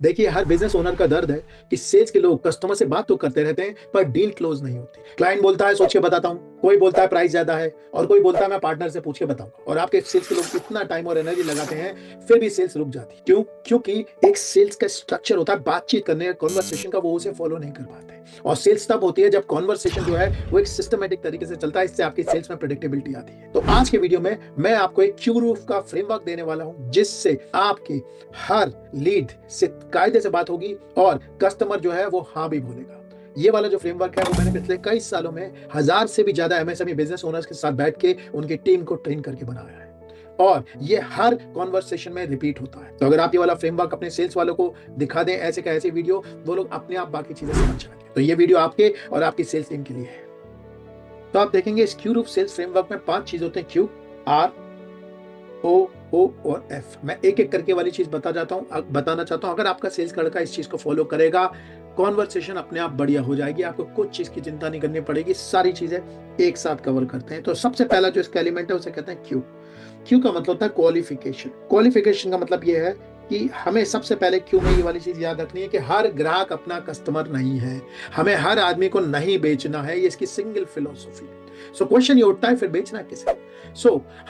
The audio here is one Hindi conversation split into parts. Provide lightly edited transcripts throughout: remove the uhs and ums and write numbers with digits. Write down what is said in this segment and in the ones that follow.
देखिए, हर बिजनेस ओनर का दर्द है कि सेल्स के लोग कस्टमर से बात तो करते रहते हैं पर डील क्लोज नहीं होती। क्लाइंट बोलता है सोच के बताता हूँ, कोई बोलता है प्राइस ज्यादा है और कोई बोलता है मैं पार्टनर से पूछ के बताऊंगा। और आपके सेल्स के लोग इतना टाइम और एनर्जी लगाते हैं फिर भी सेल्स रुक जाती है। क्यों? क्योंकि एक सेल्स का स्ट्रक्चर होता है बातचीत करने का, कॉन्वर्सेशन का, वो उसे फॉलो नहीं कर पाते। और सेल्स तब होती है जब कॉन्वर्सेशन जो है वो एक सिस्टमेटिक तरीके से चलता है। इससे आपकी सेल्स में प्रेडिक्टेबिलिटी आती है। तो आज के वीडियो में मैं आपको एक क्यू रूफ का फ्रेमवर्क देने वाला हूं जिससे आपकी हर लीड से कायदे से बात होगी और कस्टमर जो है वो हाँ भी बोलेगा। ये वाला जो फ्रेमवर्क है वो मैंने पिछले कई सालों में 1000 से भी ज्यादा एमएसएमई बिजनेस ओनर्स के साथ बैठ के उनकी टीम को ट्रेन करके बनाया है और ये हर कॉन्वर्सेशन में रिपीट होता है। तो अगर आप ये वाला फ्रेमवर्क अपने सेल्स वालों को दिखा दें ऐसे का ऐसे वीडियो, वो लोग अपने आप बाकी चीजें समझ जाएंगे। तो ये वीडियो आपके और आपकी सेल्स टीम के लिए है। तो आप देखेंगे इस क्यू रूफ सेल्स फ्रेमवर्क में 5 चीज होते हैं: क्यू, आर, ओ और एफ। मैं एक एक करके वाली चीज बताना चाहता हूं। अगर आपका सेल्स का लड़का इस चीज को फॉलो करेगा, कॉन्वर्सेशन अपने आप बढ़िया हो जाएगी। आपको कुछ चीज की चिंता नहीं करनी पड़ेगी, सारी चीजें एक साथ कवर करते हैं। तो सबसे पहला जो इसका एलिमेंट है उसे कहते हैं क्यू। क्यू का मतलब होता है क्वालिफिकेशन। क्वालिफिकेशन का मतलब यह है कि हमें सबसे पहले क्यू में ये वाली चीज याद रखनी है कि हर ग्राहक अपना कस्टमर नहीं है। हमें हर आदमी को नहीं बेचना है, ये इसकी सिंगल फिलोसॉफी है। सो क्वेश्चन ये उठता है फिर बेचना किसे?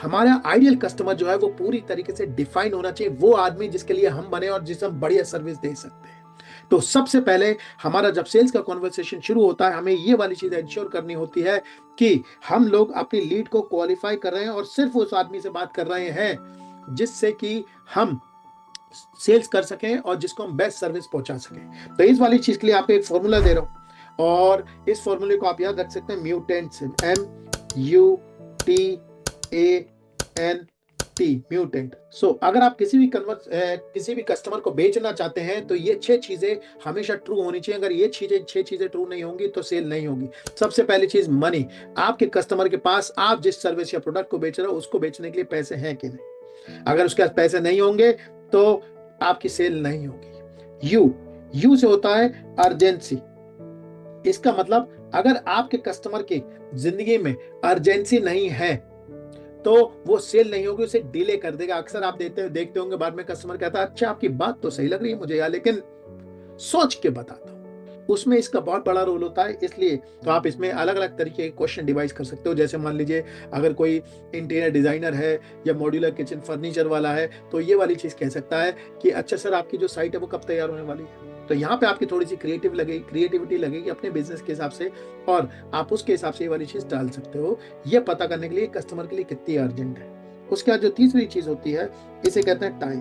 हमारा आइडियल कस्टमर जो है वो पूरी तरीके से डिफाइन होना चाहिए, वो आदमी जिसके लिए हम बने और जिसे हम बढ़िया सर्विस दे सकते हैं। तो सबसे पहले हमारा जब सेल्स का कॉन्वर्सेशन शुरू होता है, हमें ये वाली चीज इंश्योर करनी होती है कि हम लोग अपनी लीड को क्वालिफाई कर रहे हैं और सिर्फ उस आदमी से बात कर रहे हैं जिससे कि हम सेल्स कर सकें और जिसको हम बेस्ट सर्विस पहुंचा सकें। तो इस वाली चीज के लिए आपको एक फॉर्मूला दे रहा हूं और इस फॉर्मूले को आप याद रख सकते हैं म्यूटेंट से, MUTANT, म्यूटेंट। अगर आप किसी भी कस्टमर को बेचना चाहते हैं तो ये 6 चीजें हमेशा ट्रू होनी चाहिए। अगर ये 6 चीजें ट्रू नहीं होंगी तो सेल नहीं होगी। सबसे पहली चीज मनी। आपके कस्टमर के पास आप जिस सर्विस या प्रोडक्ट को बेच रहे हो उसको बेचने के लिए पैसे हैं कि नहीं। अगर उसके पास पैसे नहीं होंगे तो आपकी सेल नहीं होगी। यू से होता है अर्जेंसी। इसका मतलब अगर आपके कस्टमर की जिंदगी में अर्जेंसी नहीं है तो वो सेल नहीं होगी, उसे डिले कर देगा। अक्सर आप देखते होंगे बाद में कस्टमर कहता है अच्छा आपकी बात तो सही लग रही है मुझे यार, लेकिन सोच के बताता हूं। उसमें इसका बहुत बड़ा रोल होता है। इसलिए तो आप इसमें अलग अलग तरीके के क्वेश्चन डिवाइस कर सकते हो। जैसे मान लीजिए अगर कोई इंटीरियर डिजाइनर है या मॉड्यूलर किचन फर्नीचर वाला है तो ये वाली चीज कह सकता है कि अच्छा सर आपकी जो साइट है वो कब तैयार होने वाली है। तो यहाँ पे आपकी थोड़ी सी क्रिएटिविटी लगेगी अपने बिजनेस के हिसाब से और आप उसके हिसाब से ये वाली चीज डाल सकते हो, ये पता करने के लिए कस्टमर के लिए कितनी अर्जेंट है। उसके बाद जो तीसरी चीज होती है इसे कहते हैं टाइम।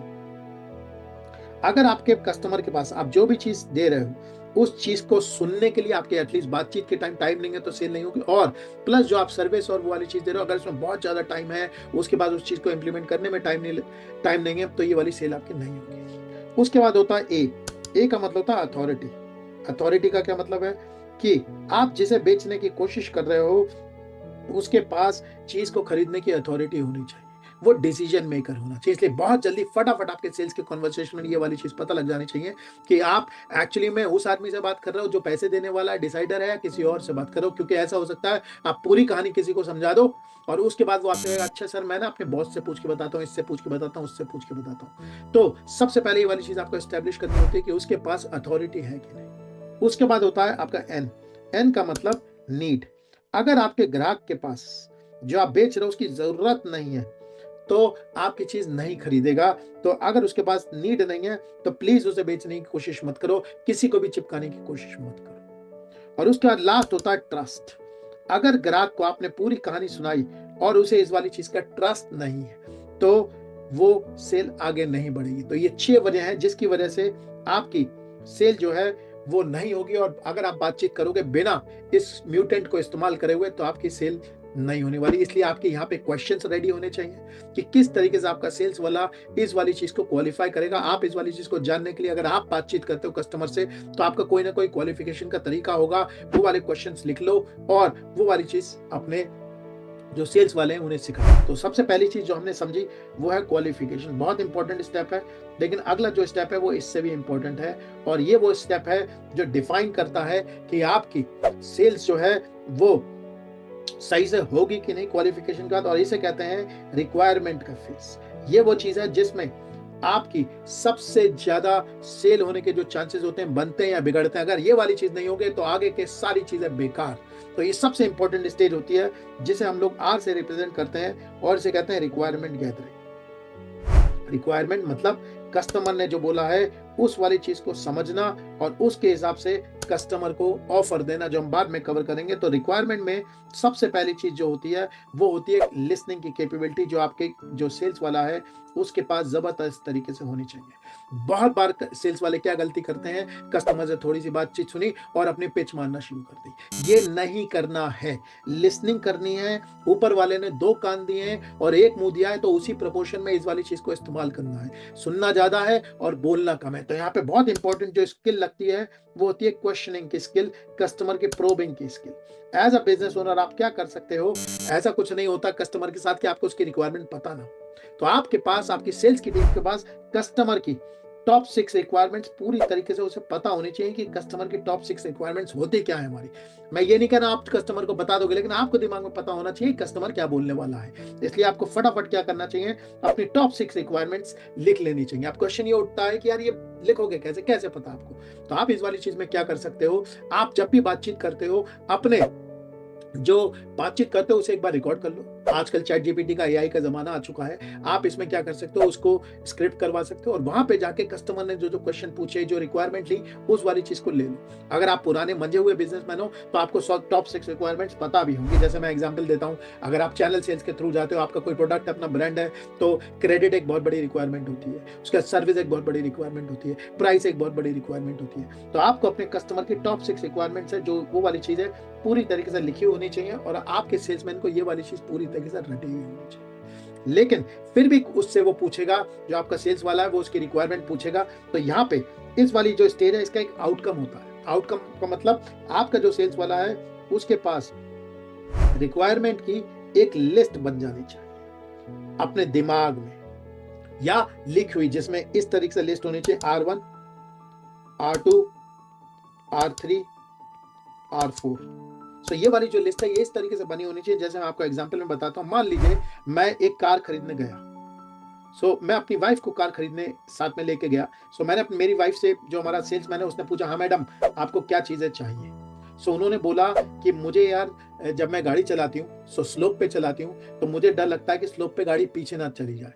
अगर आपके कस्टमर के पास आप जो भी चीज दे रहे हो उस चीज को सुनने के लिए आपके एटलीस्ट बातचीत के टाइम नहीं है तो सेल नहीं होगी। और प्लस जो आप सर्विस और वो वाली चीज दे रहे हो अगर इसमें बहुत ज्यादा टाइम है, उसके बाद उस चीज को इंप्लीमेंट करने में टाइम नहीं है तो ये वाली सेल आपकी नहीं होगी। उसके बाद होता है ए का मतलब होता है अथॉरिटी। अथॉरिटी का क्या मतलब है कि आप जिसे बेचने की कोशिश कर रहे हो उसके पास चीज को खरीदने की अथॉरिटी होनी चाहिए, वो डिसीजन मेकर होना चाहिए। इसलिए बहुत जल्दी फटाफट आपके सेल्स के कन्वर्सेशन में ये वाली चीज पता लग जानी चाहिए कि आप एक्चुअली में उस आदमी से बात कर रहे हो जो पैसे देने वाला है, डिसाइडर है, या किसी और से बात कर रहे हो। क्योंकि ऐसा हो सकता है आप पूरी कहानी किसी को समझा दो और उसके बाद वो आपसे अच्छा सर मैं ना अपने बॉस से पूछ के बताता हूँ, इससे पूछ के बताता हूँ, उससे पूछ के बताता हूँ। तो सबसे पहले ये वाली चीज आपको एस्टेब्लिश करनी होती है कि उसके पास अथॉरिटी है कि नहीं। उसके बाद होता है आपका एन का मतलब नीड। अगर आपके ग्राहक के पास जो आप बेच रहे हो उसकी जरूरत नहीं है तो आपकी चीज नहीं खरीदेगा। तो अगर उसके पास नीड नहीं है तो प्लीज उसे बेचने की कोशिश मत करो, किसी को भी चिपकाने की कोशिश मत करो। और उसके बाद लास्ट होता है ट्रस्ट। अगर ग्राहक को आपने पूरी कहानी सुनाई और उसे इस वाली चीज का ट्रस्ट नहीं है तो वो सेल आगे नहीं बढ़ेगी। तो ये 6 वजह है जिसकी वजह से आपकी सेल जो है वो नहीं होगी। और अगर आप बातचीत करोगे बिना इस म्यूटेंट को इस्तेमाल करे हुए तो आपकी सेल नहीं होने वाली। इसलिए आपके यहाँ पे क्वेश्चंस रेडी होने चाहिए कि किस तरीके से आपका सेल्स वाला इस वाली चीज को क्वालिफाई करेगा। आप इस वाली चीज को जानने के लिए अगर आप बातचीत करते हो कस्टमर से तो आपका कोई ना कोई क्वालिफिकेशन का तरीका होगा। वो वाले क्वेश्चंस लिख लो और वो वाली चीज अपने जो सेल्स वाले हैं उन्हें सिखाओ। तो सबसे पहली चीज जो हमने समझी वो है क्वालिफिकेशन, बहुत इंपॉर्टेंट स्टेप है। लेकिन अगला जो स्टेप है वो इससे भी इंपॉर्टेंट है और ये वो स्टेप है जो डिफाइन करता है कि आपकी सेल्स जो है वो सही से होगी कि नहीं क्वालिफिकेशन का। और इसे कहते हैं रिक्वायरमेंट का फेज। ये वो चीज है जिसमें आपकी सबसे ज्यादा सेल होने के जो चांसेस होते हैं, बनते हैं या बिगड़ते हैं। अगर ये वाली चीज नहीं होगी तो आगे के सारी चीजें बेकार। तो ये सबसे इंपॉर्टेंट स्टेज होती है जिसे हम लोग आर से रिप्रेजेंट करते हैं और इसे कहते हैं रिक्वायरमेंट गैदरिंग। रिक्वायरमेंट मतलब कस्टमर ने जो बोला है उस वाली चीज को समझना और उसके हिसाब से कस्टमर को ऑफर देना, जो हम बाद में कवर करेंगे। तो रिक्वायरमेंट में सबसे पहली चीज जो होती है वो होती है लिसनिंग की कैपेबिलिटी, जो आपके जो सेल्स वाला है उसके पास जबरदस्त तरीके से होनी चाहिए। बहुत बार सेल्स वाले क्या गलती करते हैं, कस्टमर से थोड़ी सी बातचीत सुनी और अपनी पिच मारना शुरू कर दी। ये नहीं करना है, लिसनिंग करनी है। ऊपर वाले ने 2 कान दिए हैं और 1 मुंह दिया है, तो उसी प्रोपोर्शन में इस वाली चीज को इस्तेमाल करना है। सुनना ज्यादा है और बोलना कम है। तो यहाँ पे बहुत इंपॉर्टेंट जो स्किल लगती है वो होती है क्वेश्चनिंग की स्किल, कस्टमर के प्रोबिंग की skill. As a business owner आप क्या कर सकते हो, ऐसा कुछ नहीं होता कस्टमर के साथ कि आपको उसकी रिक्वायरमेंट पता ना। तो आपके पास, आपकी सेल्स की टीम के पास कस्टमर की टॉप 6 रिक्वायरमेंट्स पूरी तरीके से उसे पता होनी चाहिए कि कस्टमर की टॉप 6 रिक्वायरमेंट्स होती क्या है हमारी। मैं ये नहीं कहना आप कस्टमर को बता दोगे, लेकिन आपको दिमाग में पता होना चाहिए कस्टमर क्या बोलने वाला है। इसलिए आपको फटाफट क्या करना चाहिए, अपनी टॉप 6 रिक्वायरमेंट्स लिख लेनी चाहिए। आप क्वेश्चन ये उठता है कि यार ये लिखोगे कैसे, कैसे पता आपको। तो आप इस वाली चीज में क्या कर सकते हो, आप जब भी बातचीत करते हो अपने जो बातचीत करते हो उसे एक बार रिकॉर्ड कर लो। आजकल चैट जीपीटी का एआई का जमाना आ चुका है। आप इसमें क्या कर सकते हो, उसको स्क्रिप्ट करवा सकते हो और वहां पे जाके कस्टमर ने जो जो क्वेश्चन पूछे, जो रिक्वायरमेंट ली, उस वाली चीज को ले लो। अगर आप पुराने मंजे हुए बिजनेसमैन हो तो आपको टॉप 6 रिक्वायरमेंट्स पता भी होंगी। जैसे मैं एग्जांपल देता हूं, अगर आप चैनल सेल्स के थ्रू जाते हो, आपका कोई प्रोडक्ट, अपना ब्रांड है, तो क्रेडिट एक बहुत बड़ी रिक्वायरमेंट होती है, उसका सर्विस एक बहुत बड़ी रिक्वायरमेंट होती है, प्राइस एक बहुत बड़ी रिक्वायरमेंट होती है। तो आपको अपने कस्टमर की टॉप 6 रिक्वायरमेंट्स है जो वो वाली चीज है पूरी तरीके से लिखी होनी चाहिए और आपके सेल्समैन को ये वाली चीज पूरी तरीके से रटी हुई होनी चाहिए। लेकिन फिर भी उससे वो पूछेगा, जो आपका सेल्स वाला है वो उसकी रिक्वायरमेंट पूछेगा। तो यहाँ पे इस वाली जो स्टेज है इसका एक आउटकम होता है। आउटकम का मतलब आपका जो सेल्स वाला है उसके पास रिक्वायरमेंट की एक लिस्ट बन जानी चाहिए अपने दिमाग में या लिखी हुई, जिसमें इस तरीके से लिस्ट होनी चाहिए R1, R2, R3, R4। तो ये वाली जो लिस्ट है ये इस तरीके से बनी होनी चाहिए। जैसे मैं आपको एग्जांपल में बताता हूँ, मान लीजिए मैं एक कार खरीदने गया। मैं अपनी वाइफ को कार खरीदने साथ में लेके गया। मैंने मेरी वाइफ से, जो हमारा सेल्समैन है, उसने पूछा, हाँ मैडम आपको क्या चीजें चाहिए। उन्होंने बोला कि मुझे यार जब मैं गाड़ी चलाती हूँ स्लोप पे चलाती हूँ तो मुझे डर लगता है कि स्लोप पे गाड़ी पीछे ना चली जाए।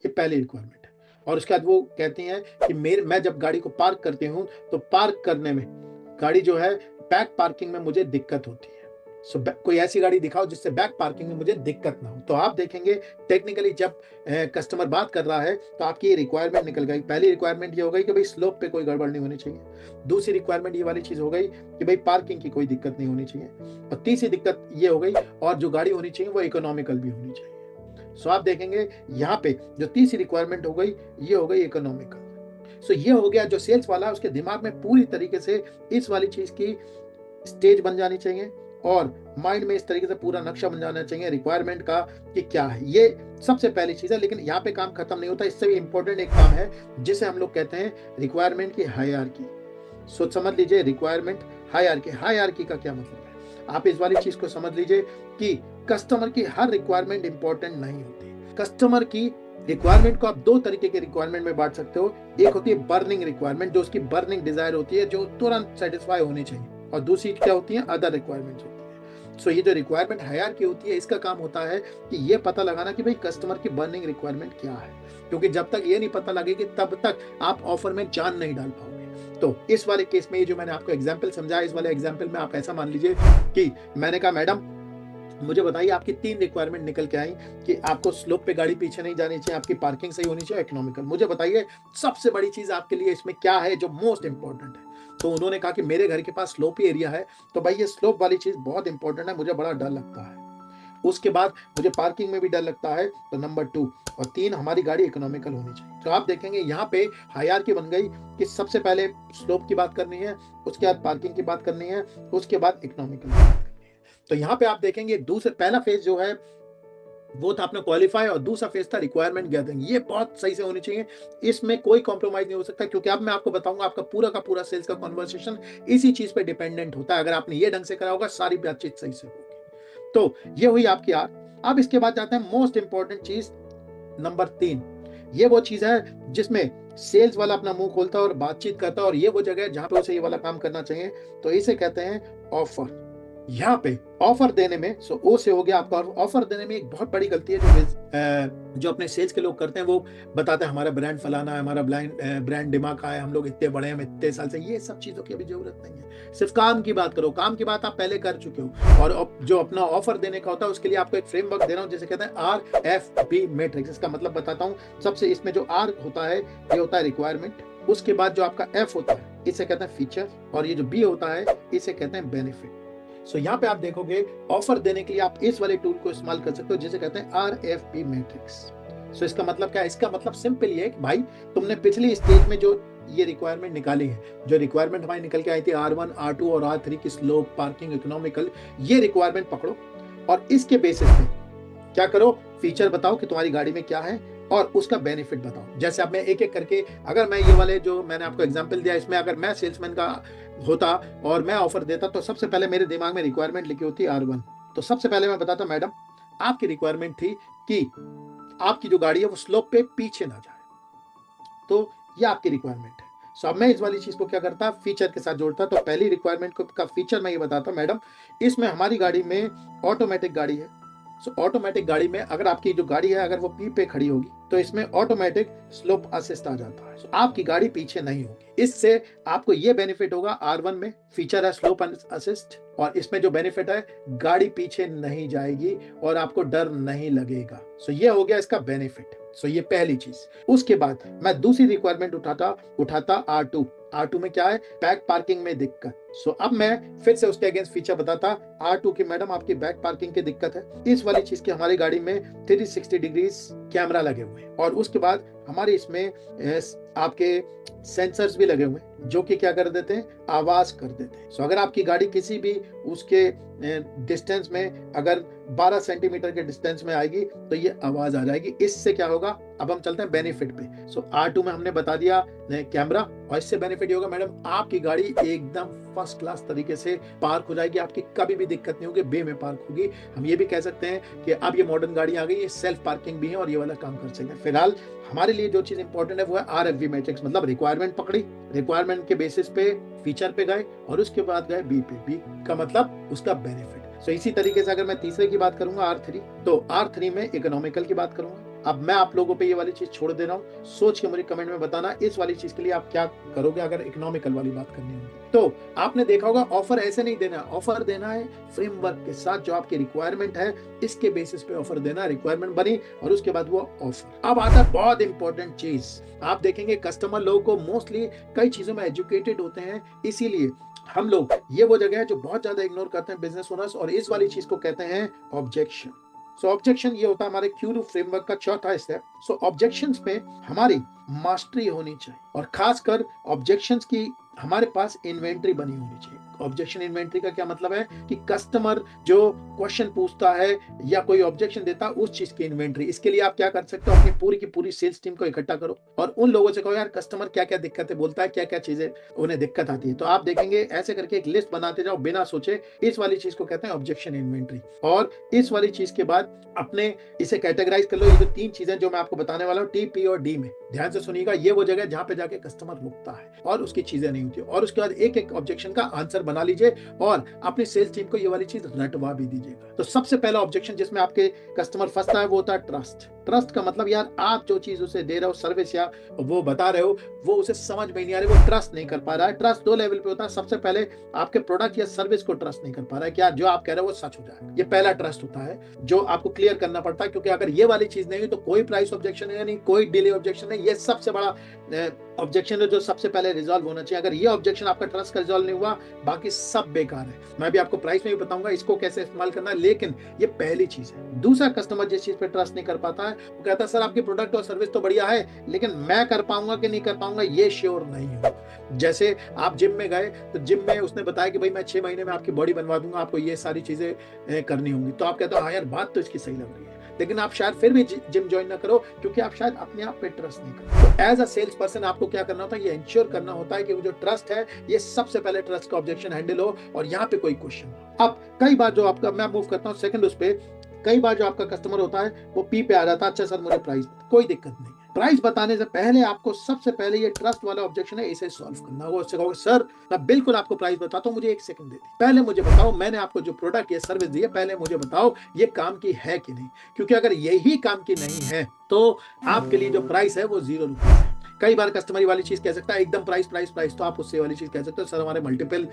ये पहली रिक्वायरमेंट है। और उसके बाद वो कहती हैं कि मैं जब गाड़ी को पार्क करती हूँ तो पार्क करने में गाड़ी जो है बैक पार्किंग में मुझे दिक्कत होती है। कोई ऐसी गाड़ी दिखाओ जिससे बैक पार्किंग में मुझे दिक्कत ना हो। तो आप देखेंगे टेक्निकली जब कस्टमर बात कर रहा है तो आपकी ये रिक्वायरमेंट निकल गई। पहली रिक्वायरमेंट ये हो गई कि भाई स्लोप पे कोई गड़बड़ नहीं होनी चाहिए। दूसरी रिक्वायरमेंट ये वाली चीज हो गई कि भाई पार्किंग की कोई दिक्कत नहीं होनी चाहिए। और तीसरी दिक्कत ये हो गई, और जो गाड़ी होनी चाहिए वो इकोनॉमिकल भी होनी चाहिए। आप देखेंगे यहाँ पे जो तीसरी रिक्वायरमेंट हो गई ये हो गई इकोनॉमिकल। ये हो गया जो सेल्स वाला है उसके दिमाग में पूरी तरीके से इस वाली चीज की स्टेज बन जानी चाहिए और माइंड में इस तरीके से पूरा नक्शा बन जाना चाहिए रिक्वायरमेंट का कि क्या है। ये सबसे पहली चीज है। लेकिन यहाँ पे काम खत्म नहीं होता, इससे भी इंपॉर्टेंट एक काम है जिसे हम लोग कहते हैं रिक्वायरमेंट की हायरार्की। समझ लीजिए रिक्वायरमेंट हायरार्की। हायरार्की का क्या मतलब है, आप इस वाली चीज को समझ लीजिए कि कस्टमर की हर रिक्वायरमेंट इंपॉर्टेंट नहीं होती। कस्टमर की रिक्वायरमेंट को आप 2 तरीके के रिक्वायरमेंट में बांट सकते हो। एक होती है बर्निंग रिक्वायरमेंट, जो उसकी बर्निंग डिजायर होती है, जो तुरंत सेटिस्फाई होनी चाहिए, और दूसरी क्या होती है, अदर रिक्वायरमेंट्स होती है। ये जो रिक्वायरमेंट हायरार्की होती है इसका काम होता है कि ये पता लगाना कि भाई कस्टमर की बर्निंग रिक्वायरमेंट क्या है, क्योंकि जब तक ये नहीं पता लगेगी तब तक आप ऑफर में जान नहीं डाल पाओगे। तो इस वाले केस में ये जो मैंने आपको एग्जाम्पल समझाया, इस वाले एग्जाम्पल में आप ऐसा मान लीजिए कि मैंने कहा मैडम मुझे बताइए आपकी 3 रिक्वायरमेंट निकल के आई कि आपको स्लोप पे गाड़ी पीछे नहीं जानी चाहिए, आपकी पार्किंग सही होनी चाहिए, इकोनॉमिकल। मुझे बताइए सबसे बड़ी चीज आपके लिए इसमें क्या है जो मोस्ट इंपॉर्टेंट है। तो उन्होंने कहा कि मेरे घर के पास स्लोप एरिया है, तो भाई ये स्लोप वाली चीज बहुत इंपॉर्टेंट है, मुझे बड़ा डर लगता है। उसके बाद मुझे पार्किंग में भी डर लगता है, तो नंबर 2 और 3 हमारी गाड़ी इकोनॉमिकल होनी चाहिए। तो आप देखेंगे यहाँ पे हायरार्की बन गई कि सबसे पहले स्लोप की बात करनी है, उसके बाद पार्किंग की बात करनी है, उसके बाद इकोनॉमिकल की बात करनी है। तो यहाँ पे आप देखेंगे पहला फेज जो है वो था अपना क्वालिफाई और दूसरा फेज था रिक्वायरमेंट गैदरिंग। ये बहुत सही से होनी चाहिए, इसमें कोई कॉम्प्रोमाइज नहीं हो सकता, क्योंकि अब मैं आपको बताऊंगा आपका पूरा का पूरा सेल्स का कॉन्वर्सेशन इसी चीज पे डिपेंडेंट होता है। अगर आपने ये ढंग से करा होगा सारी बातचीत सही से होगी। तो ये हुई आपकी आर। अब इसके बाद जाते हैं मोस्ट इंपॉर्टेंट चीज नंबर 3। ये वो चीज है जिसमें सेल्स वाला अपना मुंह खोलता है और बातचीत करता है, और ये वो जगह है जहां पे उसे ये वाला काम करना चाहिए। तो इसे कहते हैं ऑफर। यहाँ पे ऑफर देने में, सो ओ से हो गया आपका। ऑफर देने में एक बहुत बड़ी गलती है जो अपने सेल्स के लोग करते हैं। वो बताते हैं हमारा ब्रांड फलाना है, हमारा ब्रांड दिमाग का है, हम लोग इतने बड़े हैं, इतने साल से। ये सब चीजों की अभी जरूरत नहीं है। सिर्फ काम की बात करो। काम की बात आप पहले कर चुके हो। और जो अपना ऑफर देने का होता है उसके लिए आपको एक फ्रेमवर्क दे रहा हूँ जिसे कहते हैं RFP मैट्रिक्स। इसका मतलब बताता हूँ। सबसे इसमें जो R होता है ये होता है रिक्वायरमेंट, उसके बाद जो आपका F होता है इसे कहते हैं फीचर, और ये जो B होता है इसे कहते हैं बेनिफिट। सो यहाँ पे आप देखोगे ऑफर देने के लिए आप इस वाले टूल को इस्तेमाल कर सकते हो जिसे कहते हैं RFP मैट्रिक्स। सो इसका मतलब क्या है? इसका मतलब सिंपल ये है कि भाई तुमने पिछली स्टेज में जो ये रिक्वायरमेंट निकाली है, जो रिक्वायरमेंट हमारी निकल के आई थी R1, R2 और R3 की स्लोप, पार्किंग, इकोनॉमिकल, ये रिक्वायरमेंट पकड़ो और इसके बेसिस पे क्या करो, फीचर बताओ कि तुम्हारी गाड़ी में क्या है और उसका बेनिफिट बताओ। जैसे अब मैं एक एक करके, अगर मैं ये वाले जो मैंने आपको एग्जांपल दिया इसमें अगर मैं सेल्समैन का होता और मैं ऑफर देता तो सबसे पहले मेरे दिमाग में रिक्वायरमेंट लिखी होती R1। तो सबसे पहले मैं बताता मैडम आपकी रिक्वायरमेंट थी कि आपकी जो गाड़ी है वो स्लोप पे पीछे ना जाए, तो ये आपकी रिक्वायरमेंट है। सो अब मैं इस वाली चीज को क्या करता, फीचर के साथ जोड़ता। तो पहली रिक्वायरमेंट का फीचर मैं ये बताता मैडम इसमें हमारी गाड़ी में ऑटोमेटिक गाड़ी है। सो ऑटोमेटिक गाड़ी में अगर आपकी जो गाड़ी है अगर वो पी पे खड़ी होगी तो इसमें ऑटोमेटिक स्लोप असिस्ट आ जाता है। आपकी गाड़ी पीछे नहीं होगी। इससे आपको ये बेनिफिट होगा। R1 में फीचर है स्लोप असिस्ट, और इसमें जो बेनिफिट है गाड़ी पीछे नहीं जाएगी और आपको डर नहीं लगेगा। सो ये हो गया इसका बेनिफिट। सो ये पहली चीज। उसके बाद मैं दूसरी रिक्वायरमेंट उठाता R2 में क्या है, बैक पार्किंग में दिक्कत। सो अब मैं फिर से उसके अगेंस्ट फीचर बताता R2 की मैडम आपकी बैक पार्किंग की दिक्कत है। इस वाली चीज की हमारी गाड़ी में 360 डिग्रीज कैमरा लगे हुए हैं, और उसके बाद हमारे इसमें आपके सेंसर्स भी लगे हुए हैं जो कि क्या कर देते हैं, आवाज कर देते हैं। सो अगर आपकी गाड़ी किसी भी उसके डिस्टेंस में अगर 12 सेंटीमीटर के डिस्टेंस में आएगी तो ये आवाज आ जाएगी। इससे क्या होगा, अब हम चलते हैं बेनिफिट पे। सो R2 में हमने बता दिया कैमरा, और इससे बेनिफिट ये होगा मैडम आपकी गाड़ी एकदम फर्स्ट क्लास तरीके से पार्क हो जाएगी, आपकी कभी भी दिक्कत नहीं होगी, बे में पार्क होगी। हम ये भी कह सकते हैं कि अब ये मॉडर्न गाड़ी आ गई, ये सेल्फ पार्किंग भी है और ये वाला काम कर सकते हैं। फिलहाल हमारे लिए जो चीज इंपॉर्टेंट है वो है RFP मैट्रिक्स, मतलब रिक्वायरमेंट पकड़ी, रिक्वायरमेंट के बेसिस पे फीचर पे गए और उसके बाद गए बी पे। बी का मतलब उसका बेनिफिट। सो इसी तरीके से अगर मैं तीसरे की बात करूंगा R3, तो R3 में इकोनॉमिकल की बात करूंगा। अब मैं आप लोगों पे ये वाली चीज छोड़ दे रहा हूँ, सोच के मुझे कमेंट में बताना इस वाली चीज के लिए आप क्या करोगे अगर इकोनॉमिकल वाली बात करनी होगी। तो आपने देखा होगा ऑफर ऐसे नहीं देना, ऑफर देना है फ्रेमवर्क के साथ, जो आपकी रिक्वायरमेंट है इसके बेसिस पे ऑफर देना। रिक्वायरमेंट बनी और उसके बाद वो ऑफर। अब आता है बहुत इंपॉर्टेंट चीज, आप देखेंगे कस्टमर लोगों को मोस्टली कई चीजों में एजुकेटेड होते हैं, इसीलिए हम लोग ये वो जगह है जो बहुत ज्यादा इग्नोर करते हैं बिजनेस ओनर्स, और इस वाली चीज को कहते हैं ऑब्जेक्शन। सो ऑब्जेक्शन ये होता है हमारे क्यू फ्रेमवर्क का चौथा स्टेप। सो ऑब्जेक्शंस पे हमारी मास्टरी होनी चाहिए, और खासकर ऑब्जेक्शंस की हमारे पास इन्वेंट्री बनी होनी चाहिए। ऑब्जेक्शन इन्वेंट्री का क्या मतलब है कि कस्टमर जो क्वेश्चन पूछता है या कोई ऑब्जेक्शन देता है उस चीज की इन्वेंट्री। इसके लिए आप क्या कर सकते हो, अपनी पूरी की पूरी सेल्स टीम को इकट्ठा करो और उन लोगों से कहो यार कस्टमर क्या क्या दिक्कतें बोलता है, क्या क्या चीजें उन्हें दिक्कत आती है। तो आप देखेंगे ऐसे करके एक लिस्ट बनाते जाओ बिना सोचे। इस वाली चीज को कहते हैं ऑब्जेक्शन इन्वेंट्री। और इस वाली चीज के बाद अपने इसे कैटेगराइज कर लो। ये जो तीन चीजें जो मैं आपको बताने वाला हूँ T, P और D में, ध्यान से सुनिएगा। ये वो जगह जहां पे जाके कस्टमर रुकता है और उसकी चीजें नहीं होती। और उसके बाद एक एक ऑब्जेक्शन का आंसर बना लीजिए और अपनी सेल्स टीम को ये वाली चीज रटवा भी दीजिएगा। तो सबसे पहला ऑब्जेक्शन जिसमें आपके कस्टमर फंसता है वो होता है ट्रस्ट। ट्रस्ट का मतलब यार आप जो चीज उसे दे रहे हो, सर्विस या वो बता रहे हो, वो उसे समझ में नहीं आ रही, वो ट्रस्ट नहीं कर पा रहा है। ट्रस्ट दो लेवल पे होता है। सबसे पहले आपके प्रोडक्ट या सर्विस को ट्रस्ट नहीं कर पा रहा है, क्या जो आप कह रहे हो वो सच हो जाए। ये पहला ट्रस्ट होता है जो आपको क्लियर करना पड़ता है, क्योंकि अगर ये वाली चीज नहीं हुई तो कोई प्राइस ऑब्जेक्शन है नहीं, कोई डिले ऑब्जेक्शन है। ये सबसे बड़ा ऑब्जेक्शन है जो सबसे पहले रिजॉल्व होना चाहिए। अगर ये ऑब्जेक्शन आपका ट्रस्ट का रिजॉल्व नहीं हुआ, बाकी सब बेकार है। मैं भी आपको प्राइस में भी बताऊंगा इसको कैसे इस्तेमाल करना है, लेकिन ये पहली चीज है। दूसरा, कस्टमर जिस चीज पे ट्रस्ट नहीं कर पाता है वो कहता है सर आपकी प्रोडक्ट और सर्विस तो बढ़िया है, लेकिन मैं कर पाऊंगा कि नहीं कर पाऊंगा ये श्योर नहीं हूं। जैसे आप जिम में गए तो जिम में उसने बताया कि भाई मैं 6 महीने में आपकी बॉडी बनवा दूंगा, आपको ये सारी चीजें करनी होंगी। तो आप कहते हो हाँ यार बात तो इसकी सही लग रही है, लेकिन आप शायद फिर भी जिम ज्वाइन ना करो क्योंकि आप शायद अपने आप पे ट्रस्ट नहीं करो। तो एज अ सेल्स पर्सन आपको क्या करना होता है, ये इंश्योर करना होता है कि वो जो ट्रस्ट है ये सबसे पहले ट्रस्ट का ऑब्जेक्शन हैंडल हो और यहाँ पे कोई क्वेश्चन हो। अब कई बार जो आपका, मैं मूव करता हूँ सेकंड उस पे, कई बार जो आपका कस्टमर होता है वो पी पे आ जाता है, अच्छा सर मुझे प्राइस, कोई दिक्कत नहीं है। प्राइस बताने से पहले आपको सबसे पहले ये ट्रस्ट वाला ऑब्जेक्शन है, इसे सॉल्व करना होगा। उससे कहोगे सर मैं बिल्कुल आपको प्राइस बताता हूँ, मुझे 1 सेकंड दे दी, पहले मुझे बताओ मैंने आपको जो प्रोडक्ट या सर्विस दी है पहले मुझे बताओ ये काम की है कि नहीं, क्योंकि अगर यही काम की नहीं है तो आपके लिए जो प्राइस है वो 0 रुपीज है। कई बार कस्टमर ये वाली चीज कह सकता है एकदम प्राइस प्राइस प्राइस, तो आप उससे वाली चीज कह सकते हो सर हमारे मल्टीपल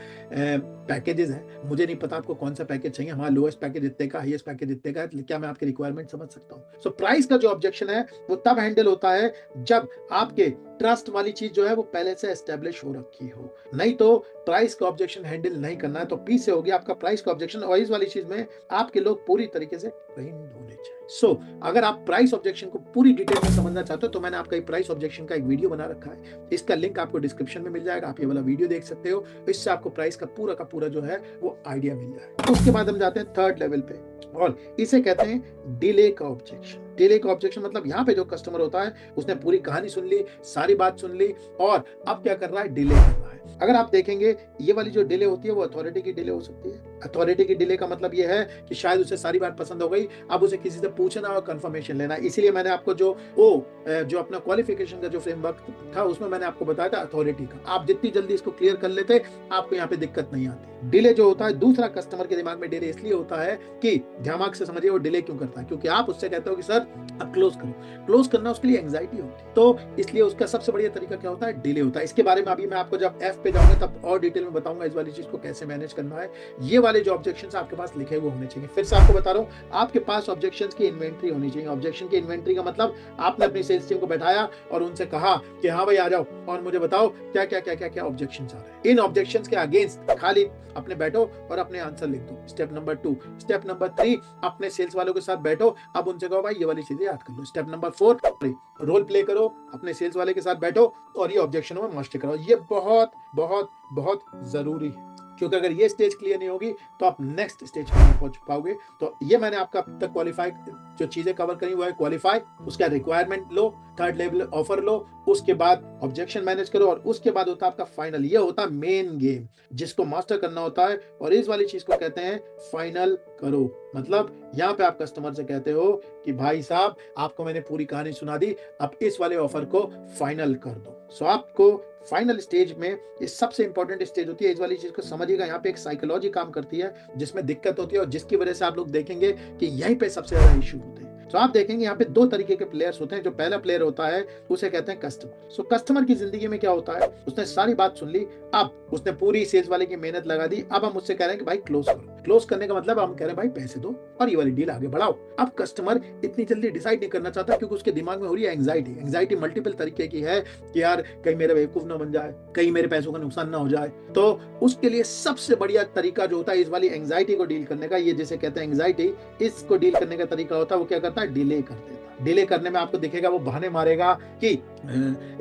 पैकेजेस हैं, मुझे नहीं पता आपको कौन सा पैकेज चाहिए, हमारा लोएस्ट पैकेज इतने का, हाईएस्ट पैकेज इतने का है, क्या मैं आपकी रिक्वायरमेंट समझ सकता हूँ। सो प्राइस का जो ऑब्जेक्शन है वो तब हैंडल होता है जब आपके ट्रस्ट वाली चीज जो है वो पहले से एस्टेब्लिश हो रखी हो, नहीं तो प्राइस का ऑब्जेक्शन हैंडल नहीं करना है तो पी से होगी आपका प्राइस का ऑब्जेक्शन। और इस वाली चीज में आपके लोग पूरी तरीके से ट्रेंड होने चाहिए। सो अगर आप प्राइस ऑब्जेक्शन को पूरी डिटेल में समझना चाहते हो तो मैंने आपका प्राइस ऑब्जेक्शन का एक वीडियो बना रखा है, इसका लिंक आपको डिस्क्रिप्शन में मिल जाएगा, आप ये वाला वीडियो देख सकते हो, इससे आपको प्राइस का पूरा जो है वो आइडिया मिल जाएगा। उसके बाद हम जाते हैं थर्ड लेवल पे और इसे कहते हैं डिले का ऑब्जेक्शन। डिले का ऑब्जेक्शन मतलब यहाँ पे जो कस्टमर होता है उसने पूरी कहानी सुन ली, सारी बात सुन ली और अब क्या कर रहा है, डिले कर रहा है। अगर आप देखेंगे ये वाली जो डिले होती है वो अथॉरिटी की डिले हो सकती है। अथॉरिटी की डिले का मतलब ये है कि शायद उसे सारी बात पसंद हो गई, अब उसे किसी से पूछना और कंफर्मेशन लेना। इसीलिए मैंने आपको जो अपना क्वालिफिकेशन का जो फ्रेमवर्क था उसमें मैंने आपको बताया था अथॉरिटी का, आप जितनी जल्दी इसको क्लियर कर लेते आपको यहाँ पे दिक्कत नहीं आती। डिले जो होता है दूसरा, कस्टमर के दिमाग में डिले इसलिए होता है कि दिमाग से समझिए वो डिले क्यों करता है, क्योंकि आप उससे कहते हो कि सर अब क्लोज करो, क्लोज करना उसके लिए एंग्जाइटी होती है, तो इसलिए उसका सबसे बढ़िया तरीका क्या होता है, डिले होता है। इसके बारे में अभी मैं आपको जब एफ पे जाऊंगा तब और डिटेल में बताऊंगा इस वाली चीज को कैसे मैनेज करना है। ये वाले जो ऑब्जेक्शंस आपके पास लिखे हुए होने चाहिए। फिर से आपको बता रहा हूँ, आपके पास ऑब्जेक्शंस की इन्वेंट्री होनी चाहिए। ऑब्जेक्शन की इन्वेंट्री का मतलब आपने अपनी सेल्स टीम को बैठाया और उनसे कहा कि हाँ भाई आ जाओ और मुझे बताओ क्या क्या क्या क्या क्या ऑब्जेक्शंस आ रहे हैं। इन ऑब्जेक्शंस के अगेंस्ट खाली अपने बैठो और अपने आंसर लिख दो। Step number 2। स्टेप नंबर 3, अपने सेल्स वालों के साथ बैठो, अब उनसे कहो भाई ये वाली चीजें याद कर लो। स्टेप नंबर 4, रोल प्ले करो, अपने सेल्स वाले के साथ बैठो और ये ऑब्जेक्शनों में मास्टर कराओ। ये बहुत बहुत बहुत जरूरी है, क्योंकि अगर ये स्टेज क्लियर नहीं होगी तो आप नेक्स्ट स्टेज पर नहीं पहुंच पाओगे। तो ये मैंने आपका अब तक क्वालिफाई जो चीजें कवर करी हुआ है, क्वालिफाई, उसका रिक्वायरमेंट लो, थर्ड लेवल ऑफर लो, उसके बाद ऑब्जेक्शन मैनेज करो और उसके बाद होता है आपका फाइनल। ये होता है मेन गेम जिसको मास्टर करना होता है और इस वाली चीज को कहते हैं फाइनल करो। मतलब यहाँ पे आप कस्टमर से कहते हो कि भाई साहब आपको मैंने पूरी कहानी सुना दी, अब इस वाले ऑफर को फाइनल कर दो। सो आपको फाइनल स्टेज में ये सबसे इंपॉर्टेंट स्टेज होती है। इस वाली चीज को समझिएगा, यहाँ पे एक साइकोलॉजी काम करती है जिसमें दिक्कत होती है और जिसकी वजह से आप लोग देखेंगे कि यहीं पे सबसे ज्यादा इश्यू होते हैं। तो आप देखेंगे यहाँ पे 2 तरीके के प्लेयर्स होते हैं। जो पहला प्लेयर होता है उसे कहते हैं कस्टमर। सो कस्टमर की जिंदगी में क्या होता है, उसने सारी बात सुन ली, अब उसने पूरी सेल्स वाले की मेहनत लगा दी, अब हम उससे कह रहे हैं कि भाई क्लोज करो। क्लोज करने का मतलब हम कह रहे हैं भाई पैसे दो और ये वाली डील आगे बढ़ाओ। अब कस्टमर इतनी जल्दी डिसाइड नहीं करना चाहता क्योंकि उसके दिमाग में हो रही है एंग्जाइटी। एंग्जाइटी मल्टीपल तरीके की है कि यार कहीं मेरा बेवकूफ ना बन जाए, कहीं मेरे पैसों का नुकसान ना हो जाए। तो उसके लिए सबसे बढ़िया तरीका जो होता है इस वाली एंग्जाइटी को डील करने का, ये जिसे कहते हैं एंग्जाइटी, इसको डील करने का तरीका होता है वो क्या करता है, डिले कर देता है। डिले करने में आपको दिखेगा वो बहाने मारेगा कि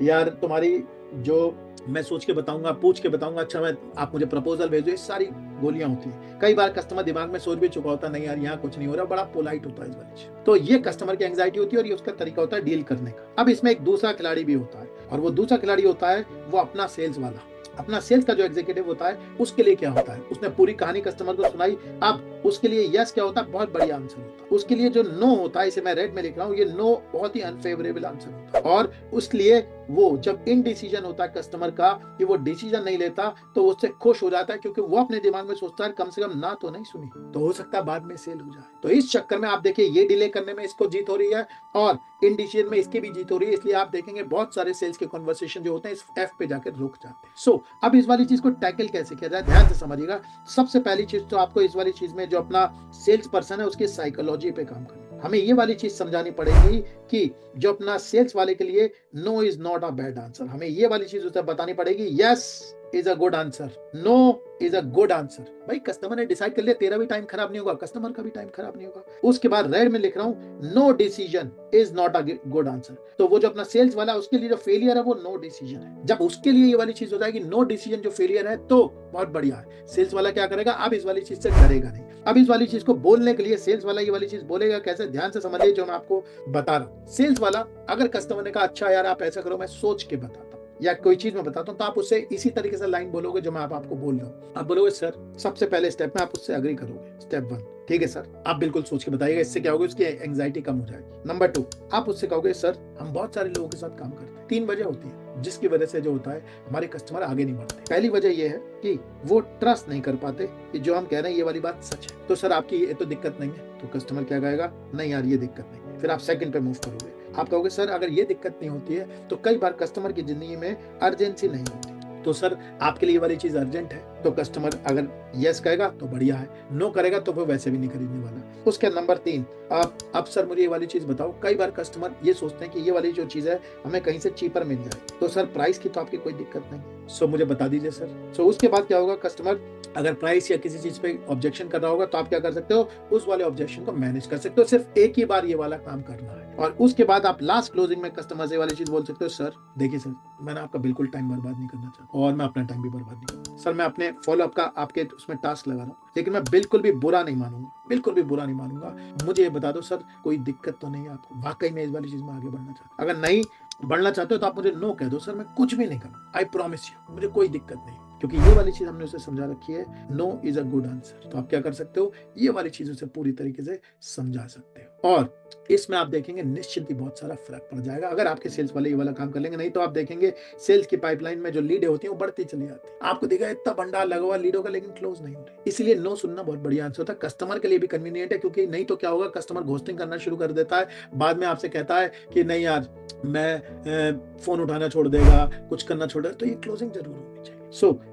यार तुम्हारी जो मैं सोच के बताऊंगा, पूछ के बताऊंगा, अच्छा मैं आप मुझे प्रपोजल भेजो, ये सारी गोलियां होती है। कई बार कस्टमर दिमाग में सोच भी चुका होता है नहीं यार यहाँ कुछ नहीं हो रहा, बड़ा पोलाइट होता है इस वाली चीज। तो ये कस्टमर की एंग्जाइटी होती है और ये उसका तरीका होता है डील करने का। अब इसमें एक दूसरा खिलाड़ी भी होता है और वो दूसरा खिलाड़ी होता है वो अपना सेल्स वाला। अपना सेल्स का जो एग्जीक्यूटिव होता है उसके लिए क्या होता है, उसने पूरी कहानी कस्टमर को सुनाई, अब उसके लिए यस क्या होता है, बहुत बढ़िया आंसर होता है। उसके लिए जो नो होता है, इसे मैं रेड में लिख रहा हूँ, ये नो बहुत ही अनफेवरेबल आंसर होता है। और उसलिए वो जब इन डिसीजन होता है कस्टमर का कि वो डिसीजन नहीं लेता तो उससे खुश हो जाता है, क्योंकि वो अपने दिमाग में सोचता है कम से कम ना तो नहीं सुनी तो हो सकता है बाद में सेल हो जाए। तो इस चक्कर में आप देखिए ये डिले करने में इसको जीत हो रही है और इन डिसीजन में इसकी भी जीत हो रही है। इसलिए आप देखेंगे बहुत सारे सेल्स के कन्वर्सेशन जो होते हैं इस एफ पे जाकर रुक जाते हैं। सो अब इस वाली चीज को टैकल कैसे किया जाए, ध्यान से समझिएगा। सबसे पहली चीज तो आपको इस वाली चीज में जो अपना सेल्स पर्सन है उसकी साइकोलॉजी पे काम करना। हमें ये वाली चीज समझानी पड़ेगी कि जो अपना सेल्स वाले के लिए no is not a bad answer, हमें ये वाली चीज उसे बतानी पड़ेगी yes is a good answer, no is a good answer. भाई कस्टमर ने डिसाइड कर लिया, तेरा भी टाइम खराब नहीं होगा, कस्टमर का भी टाइम खराब नहीं होगा। उसके बाद रेड में लिख रहा हूं no decision is not a good answer. तो वो जो अपना सेल्स वाला उसके लिए जो फेलियर है वो नो डिसीजन है। जब उसके लिए ये वाली चीज हो जाएगी नो डिसीजन जो फेलियर है तो बहुत बढ़िया है। सेल्स वाला क्या करेगा, अब इस वाली चीज से डरेगा नहीं। अब इस वाली चीज को बोलने के लिए सेल्स वाला ये वाली चीज बोलेगा कैसे, ध्यान से समझिए जो मैं आपको बता रहा हूं। सेल्स वाला अगर कस्टमर ने कहा अच्छा यार आप ऐसा करो, मैं सोच के बताता हूं या कोई चीज मैं बताता हूं, तो आप उससे इसी तरीके से लाइन बोलोगे जो मैं आपको बोल रहा हूं। आप बोलोगे सर सबसे पहले स्टेप में आप उससे अग्री करोगे, स्टेप 1, ठीक है सर, आप बिल्कुल सोच के बताइएगा, इससे क्या होगा, उसकी एंग्जाइटी कम हो जाएगी। नंबर 2, आप उससे कहोगे सर हम बहुत सारे लोगों के साथ काम करते हैं, 3 वजह होती है जिसकी वजह से जो होता है हमारे कस्टमर आगे नहीं बढ़ते। पहली वजह ये है कि वो ट्रस्ट नहीं कर पाते कि जो हम कह रहे हैं ये वाली बात सच है। तो सर आपकी ये तो दिक्कत नहीं है, तो कस्टमर क्या कहेगा, नहीं यार ये दिक्कत नहीं है, फिर आप सेकंड पे मूव करोगे। आप कहोगे सर अगर ये दिक्कत नहीं होती है तो कई बार कस्टमर की जिंदगी में अर्जेंसी नहीं होती, तो सर आपके लिए ये वाली चीज अर्जेंट है, तो कस्टमर अगर यस कहेगा तो बढ़िया है, नो करेगा तो वो वैसे भी नहीं खरीदने वाला। उसके नंबर 3, अब सर मुझे ये वाली चीज बताओ, कई बार कस्टमर ये सोचते हैं कि ये वाली जो चीज है हमें कहीं से चीपर मिल जाए, तो सर प्राइस की तो आपकी कोई दिक्कत नहीं, सो मुझे बता दीजिए सर। सो उसके बाद क्या होगा, कस्टमर अगर प्राइस या किसी चीज पे ऑब्जेक्शन कर रहा होगा तो आप क्या कर सकते हो, उस वाले ऑब्जेक्शन को मैनेज कर सकते हो, सिर्फ एक ही बार ये वाला काम करना है। और उसके बाद आप लास्ट क्लोजिंग में कस्टमर से वाली चीज बोल सकते हो, सर देखिए सर मैंने आपका बिल्कुल टाइम बर्बाद नहीं करना चाहता और मैं अपना टाइम भी बर्बाद नहीं करूंगा सर, मैं अपने फॉलोअप का आपके उसमें टास्क लगा रहा हूँ, लेकिन मैं बिल्कुल भी बुरा नहीं मानूंगा, बिल्कुल भी बुरा नहीं मानूंगा, मुझे ये बता दो सर कोई दिक्कत तो नहीं है आपको, वाकई में इस वाली चीज में आगे बढ़ना चाहता हूं। अगर नहीं बढ़ना चाहते हो तो आप मुझे नो कह दो, सर मैं कुछ भी नहीं करूँ, आई प्रॉमिस यू, मुझे कोई दिक्कत नहीं, क्योंकि ये वाली चीज हमने उसे समझा रखी है, no is a good answer. तो आप क्या कर सकते हो, ये वाली चीज उसे पूरी तरीके से समझा सकते हो, और इसमें आप देखेंगे निश्चित ही बहुत सारा फर्क पड़ जाएगा अगर आपके सेल्स वाले ये वाला काम कर लेंगे। नहीं तो आप देखेंगे सेल्स की पाइपलाइन में जो लीडें होती हैं वो बढ़ती चली जाती है, आपको दिखा इतना भंडार लगा हुआ लीडों का, लेकिन क्लोज नहीं हो रही। इसलिए नो सुनना बहुत बढ़िया आंसर होता है, कस्टमर के लिए भी कन्वीनियंट है, क्योंकि नहीं तो क्या होगा, कस्टमर घोस्टिंग करना शुरू कर देता है, बाद में आपसे कहता है कि नहीं यार मैं फोन उठाना छोड़ देगा, कुछ करना छोड़ देगा, तो ये क्लोजिंग जरूर होनी चाहिए।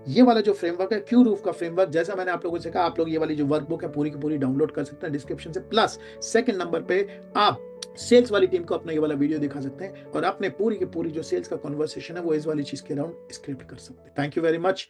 ये वाला जो फ्रेमवर्क है, क्यू रूफ का फ्रेमवर्क, जैसा मैंने आप लोगों से कहा, आप लोग ये वाली जो वर्कबुक है पूरी की पूरी डाउनलोड कर सकते हैं डिस्क्रिप्शन से, प्लस सेकंड नंबर पे आप सेल्स वाली टीम को अपना ये वाला वीडियो दिखा सकते हैं और अपने पूरी की पूरी जो सेल्स का कन्वर्सेशन है वो इस वाली चीज के अराउंड स्क्रिप्ट कर सकते हैं। Thank you very much.